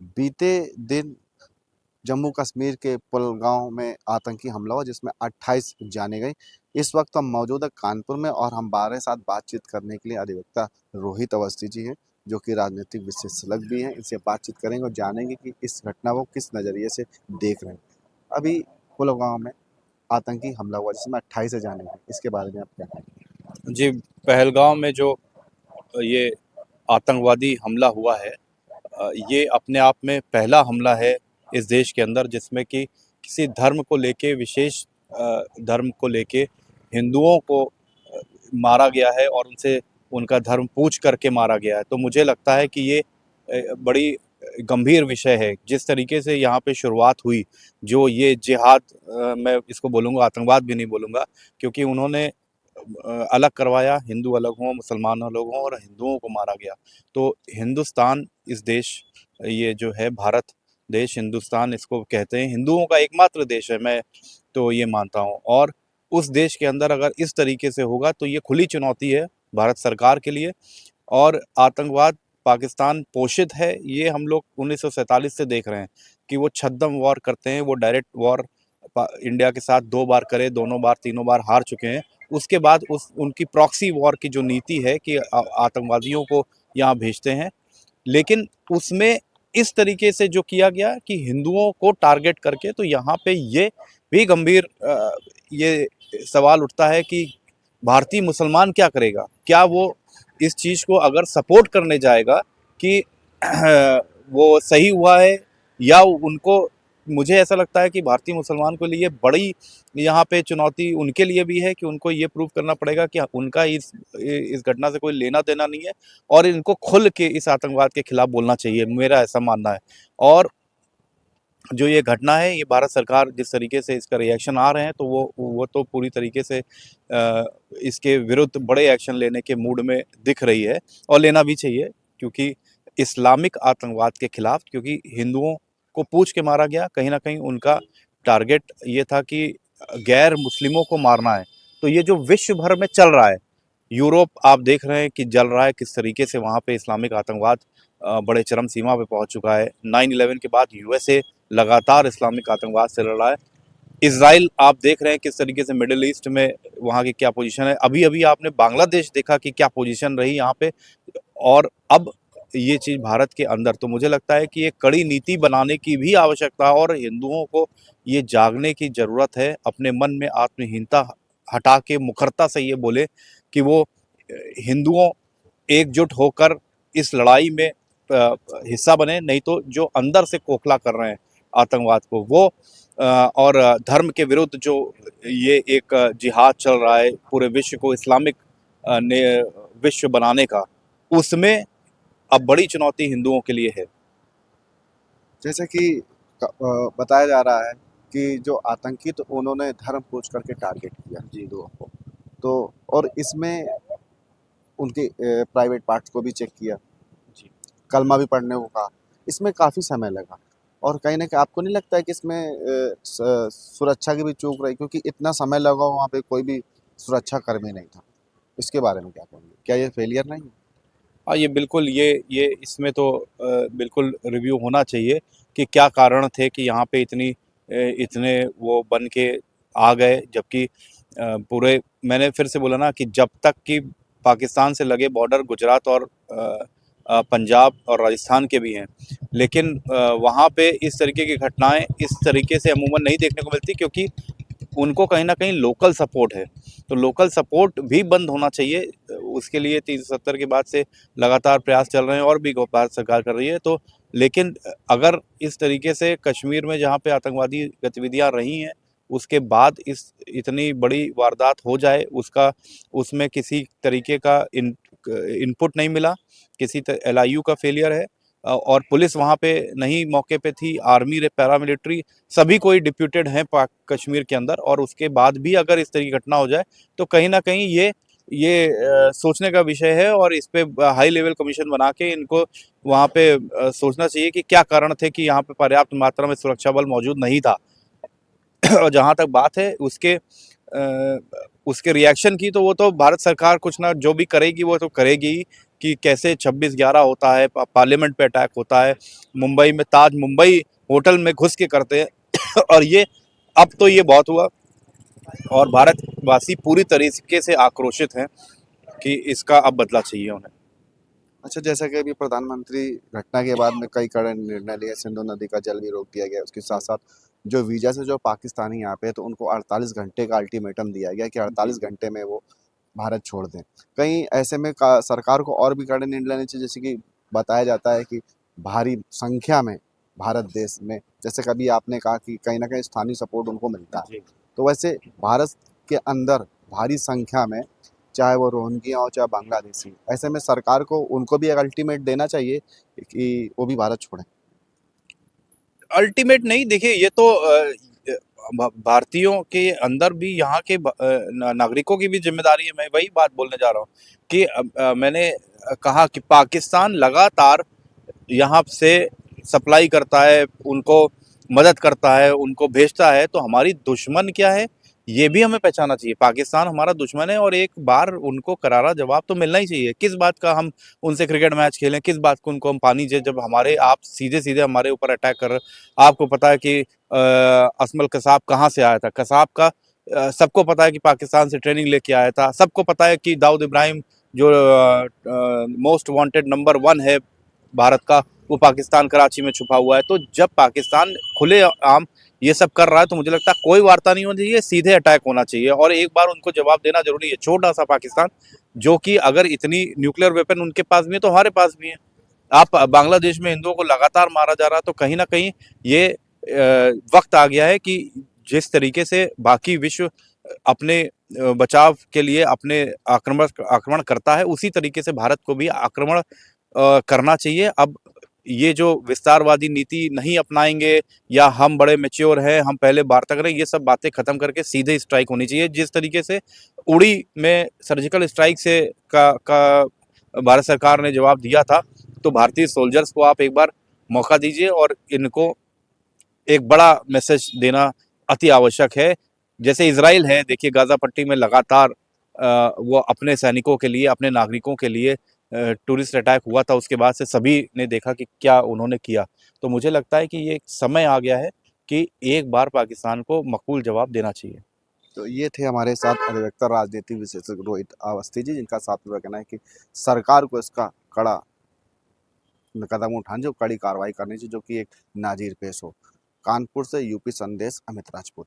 बीते दिन जम्मू कश्मीर के पुलगांव में आतंकी हमला हुआ जिसमें 28 जाने गए। इस वक्त हम मौजूद है कानपुर में और हमारे साथ बातचीत करने के लिए अधिवक्ता रोहित अवस्थी जी हैं, जो कि राजनीतिक विशेषज्ञ भी हैं। इनसे बातचीत करेंगे और जानेंगे कि इस घटना को किस नज़रिए से देख रहे हैं। अभी पुलगांव में आतंकी हमला हुआ जिसमें 28 जाने गए, इसके बारे में आप क्या कहेंगे? जी, पहलगाम में जो ये आतंकवादी हमला हुआ है, ये अपने आप में पहला हमला है इस देश के अंदर जिसमें कि किसी धर्म को लेके विशेष धर्म को लेके हिंदुओं को मारा गया है और उनसे उनका धर्म पूछ करके मारा गया है। तो मुझे लगता है कि ये बड़ी गंभीर विषय है। जिस तरीके से यहाँ पे शुरुआत हुई, जो ये जिहाद, मैं इसको बोलूँगा, आतंकवाद भी नहीं बोलूँगा, क्योंकि उन्होंने अलग करवाया, हिंदू अलग हों, मुसलमान अलग हों और हिंदुओं को मारा गया। तो हिंदुस्तान, इस देश, ये जो है भारत देश, हिंदुस्तान इसको कहते हैं, हिंदुओं का एकमात्र देश है, मैं तो ये मानता हूँ। और उस देश के अंदर अगर इस तरीके से होगा तो ये खुली चुनौती है भारत सरकार के लिए। और आतंकवाद पाकिस्तान पोषित है, ये हम लोग 1947 से देख रहे हैं कि वो छद्म वॉर करते हैं। वो डायरेक्ट वॉर इंडिया के साथ 2 बार करे, दोनों बार, तीनों बार हार चुके हैं। उसके बाद उस उनकी प्रॉक्सी वॉर की जो नीति है कि आतंकवादियों को यहाँ भेजते हैं, लेकिन उसमें इस तरीके से जो किया गया कि हिंदुओं को टारगेट करके, तो यहाँ पे ये भी गंभीर ये सवाल उठता है कि भारतीय मुसलमान क्या करेगा? क्या वो इस चीज़ को अगर सपोर्ट करने जाएगा कि वो सही हुआ है, या उनको, मुझे ऐसा लगता है कि भारतीय मुसलमान के लिए बड़ी यहाँ पे चुनौती उनके लिए भी है कि उनको ये प्रूव करना पड़ेगा कि उनका इस घटना से कोई लेना देना नहीं है और इनको खुल के इस आतंकवाद के खिलाफ बोलना चाहिए, मेरा ऐसा मानना है। और जो ये घटना है, ये भारत सरकार जिस तरीके से इसका रिएक्शन आ रहे हैं, तो वो तो पूरी तरीके से इसके विरुद्ध बड़े एक्शन लेने के मूड में दिख रही है और लेना भी चाहिए, क्योंकि इस्लामिक आतंकवाद के खिलाफ, क्योंकि हिंदुओं को पूछ के मारा गया, कहीं ना कहीं उनका टारगेट ये था कि गैर मुस्लिमों को मारना है। तो ये जो विश्व भर में चल रहा है, यूरोप आप देख रहे हैं कि जल रहा है किस तरीके से, वहाँ पे इस्लामिक आतंकवाद बड़े चरम सीमा पे पहुँच चुका है। 9/11 के बाद यूएसए लगातार इस्लामिक आतंकवाद से लड़ रहा है। इसराइल आप देख रहे हैं किस तरीके से मिडिल ईस्ट में वहाँ की क्या पोजीशन है। अभी अभी आपने बांग्लादेश देखा कि क्या पोजीशन रही यहाँ पे, और अब ये चीज़ भारत के अंदर। तो मुझे लगता है कि एक कड़ी नीति बनाने की भी आवश्यकता, और हिंदुओं को ये जागने की ज़रूरत है, अपने मन में आत्महीनता हटा के मुखरता से ये बोले कि वो हिंदुओं एकजुट होकर इस लड़ाई में हिस्सा बने, नहीं तो जो अंदर से खोखला कर रहे हैं आतंकवाद को, वो और धर्म के विरुद्ध जो ये एक जिहाद चल रहा है पूरे विश्व को इस्लामिक ने विश्व बनाने का, उसमें अब बड़ी चुनौती हिंदुओं के लिए है। जैसे कि बताया जा रहा है कि जो आतंकी तो उन्होंने धर्म पूछ करके टारगेट किया जी। हिंदुओं को, तो और इसमें उनके प्राइवेट पार्ट्स को भी चेक किया, जी। कलमा भी पढ़ने को कहा। इसमें काफ़ी समय लगा और कहीं न कहीं आपको नहीं लगता है कि इसमें सुरक्षा की भी चूक रही, क्योंकि इतना समय लगा वहाँ पे कोई भी सुरक्षा कर्मी नहीं था। इसके बारे में क्या कहेंगे? क्या ये फेलियर नहीं है? हाँ, ये बिल्कुल, ये इसमें तो बिल्कुल रिव्यू होना चाहिए कि क्या कारण थे कि यहाँ पे इतने वो बन के आ गए, जबकि पूरे, मैंने फिर से बोला ना कि जब तक कि पाकिस्तान से लगे बॉर्डर गुजरात और पंजाब और राजस्थान के भी हैं, लेकिन वहाँ पे इस तरीके की घटनाएं इस तरीके से अमूमन नहीं देखने को मिलती, क्योंकि उनको कहीं न कहीं लोकल सपोर्ट है। तो लोकल सपोर्ट भी बंद होना चाहिए। उसके लिए 370 के बाद से लगातार प्रयास चल रहे हैं और भी भारत सरकार कर रही है। तो लेकिन अगर इस तरीके से कश्मीर में जहाँ पे आतंकवादी गतिविधियाँ रही हैं, उसके बाद इस इतनी बड़ी वारदात हो जाए, उसमें किसी तरीके का इनपुट नहीं मिला, किसी एलआईयू का फेलियर है। और पुलिस वहाँ पे नहीं मौके पे थी, आर्मी, पैरामिलिट्री, सभी कोई डिप्यूटेड हैं पाक कश्मीर के अंदर, और उसके बाद भी अगर इस तरह की घटना हो जाए तो कहीं ना कहीं ये सोचने का विषय है, और इस पे हाई लेवल कमीशन बना के इनको वहाँ पे सोचना चाहिए कि क्या कारण थे कि यहाँ पे पर्याप्त मात्रा में सुरक्षा बल मौजूद नहीं था। और जहाँ तक बात है उसके रिएक्शन की, तो वो तो भारत सरकार कुछ ना जो भी करेगी वो तो करेगी ही, कि कैसे 26/11 होता है, पार्लियामेंट पे अटैक होता है, मुंबई में ताज मुंबई होटल में घुस के करते हैं और ये अब तो ये बहुत हुआ और भारतवासी पूरी तरीके से आक्रोशित हैं कि इसका अब बदला चाहिए उन्हें। अच्छा, जैसा कि अभी प्रधानमंत्री घटना के बाद में कई कड़े निर्णय लिए, सिंधु नदी का जल भी रोक दिया गया, उसके साथ साथ जो वीजा से जो पाकिस्तानी यहाँ पे है तो उनको 48 घंटे का अल्टीमेटम दिया गया कि 48 घंटे में वो भारत छोड़ दें। कहीं ऐसे में सरकार को और भी कड़े निर्णय लेने चाहिए, जैसे कि बताया जाता है कि भारी संख्या में भारत देश में, जैसे कभी आपने कहा कि कहीं ना कहीं स्थानीय सपोर्ट उनको मिलता है, तो वैसे भारत के अंदर भारी संख्या में, चाहे वो रोहिंग्या हो चाहे बांग्लादेशी, ऐसे में सरकार को उनको भी एक अल्टीमेट देना चाहिए कि वो भी भारत छोड़ें। अल्टीमेट नहीं, देखिए ये तो भारतीयों के अंदर भी यहाँ के नागरिकों की भी जिम्मेदारी है। मैं वही बात बोलने जा रहा हूँ कि मैंने कहा कि पाकिस्तान लगातार यहाँ से सप्लाई करता है, उनको मदद करता है, उनको भेजता है, तो हमारी दुश्मन क्या है ये भी हमें पहचानना चाहिए। पाकिस्तान हमारा दुश्मन है और एक बार उनको करारा जवाब तो मिलना ही चाहिए। किस बात का हम उनसे क्रिकेट मैच खेलें, किस बात को उनको हम पानी दें जब हमारे आप सीधे सीधे हमारे ऊपर अटैक कर रहे। आपको पता है कि असमल कसाब कहाँ से आया था, कसाब का सबको पता है कि पाकिस्तान से ट्रेनिंग लेके आया था। सबको पता है कि दाऊद इब्राहिम जो मोस्ट वांटेड नंबर 1 है भारत का, वो पाकिस्तान कराची में छुपा हुआ है। तो जब पाकिस्तान खुले आम ये सब कर रहा है तो मुझे लगता है कोई वार्ता नहीं होनी चाहिए, सीधे अटैक होना चाहिए और एक बार उनको जवाब देना जरूरी है। छोटा सा पाकिस्तान जो कि अगर इतनी न्यूक्लियर वेपन उनके पास भी है तो हमारे पास भी है। आप बांग्लादेश में हिंदुओं को लगातार मारा जा रहा है, तो कहीं ना कहीं ये वक्त आ गया है कि जिस तरीके से बाकी विश्व अपने बचाव के लिए अपने आक्रमण करता है, उसी तरीके से भारत को भी आक्रमण करना चाहिए। अब ये जो विस्तारवादी नीति नहीं अपनाएंगे या हम बड़े मैच्योर हैं, हम पहले वार्ता करें, ये सब बातें खत्म करके सीधे स्ट्राइक होनी चाहिए। जिस तरीके से उड़ी में सर्जिकल स्ट्राइक से का भारत सरकार ने जवाब दिया था, तो भारतीय सोल्जर्स को आप एक बार मौका दीजिए और इनको एक बड़ा मैसेज देना अति आवश्यक है। जैसे इजराइल है, देखिए गाजा पट्टी में लगातार वो अपने सैनिकों के लिए, अपने नागरिकों के लिए टूरिस्ट अटैक हुआ था, उसके बाद से सभी ने देखा कि क्या उन्होंने किया। तो मुझे लगता है कि ये समय आ गया है कि एक बार पाकिस्तान को मकबूल जवाब देना चाहिए। तो ये थे हमारे साथ अधिवक्ता राजनीति विशेषज्ञ रोहित अवस्थी जी, जिनका साफ तौर पर कहना है कि सरकार को इसका कड़ा कदम उठाने, जो कड़ी कार्रवाई करनी चाहिए, जो कि एक नाजीर पेश हो। कानपुर से यूपी संदेश, अमित राजपूत।